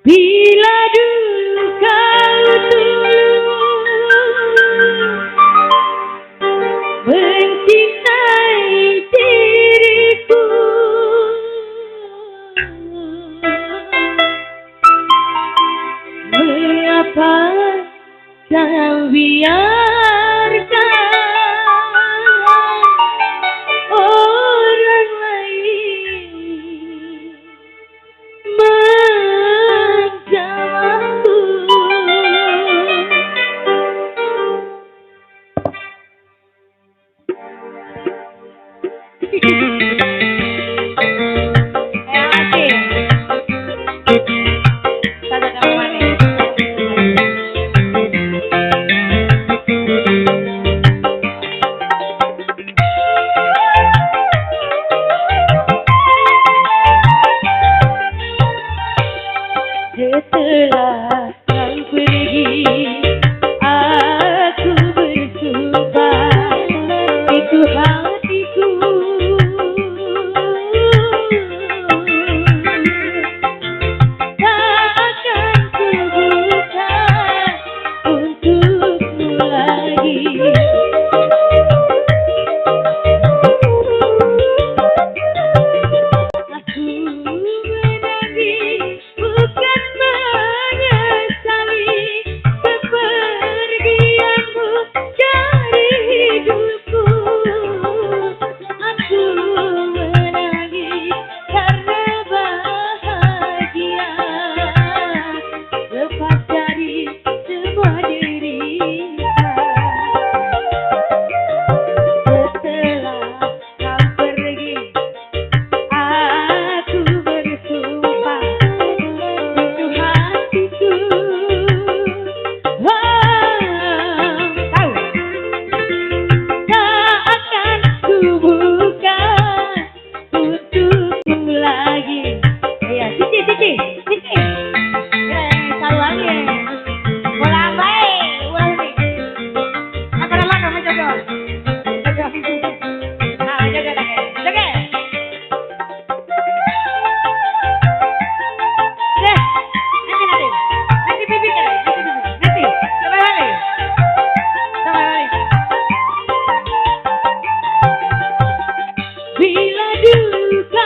Bila dulu kau tulus mencintai diriku, mengapa kau biarkan orang lain menjawabku? Setelah kau pergi, aku bersumpah itu hatiku takkan kubuka untukmu lagi. Aku menangis bukan menyesali kepergianmu dari hidupku. Aku menangis karena bahagia lepas dari semua derita. Setelah kau pergi, aku bersumpah itu hatiku, tahu tak akan kubuka untukmu lagi. Ya, Cici, selalu lagi. Ulang baik, ulang baik. Apa nama kamu jodoh? Jodoh. Ah, jodoh lagi. Jodoh. Nanti bibi kan, nanti sama lagi. Bila duka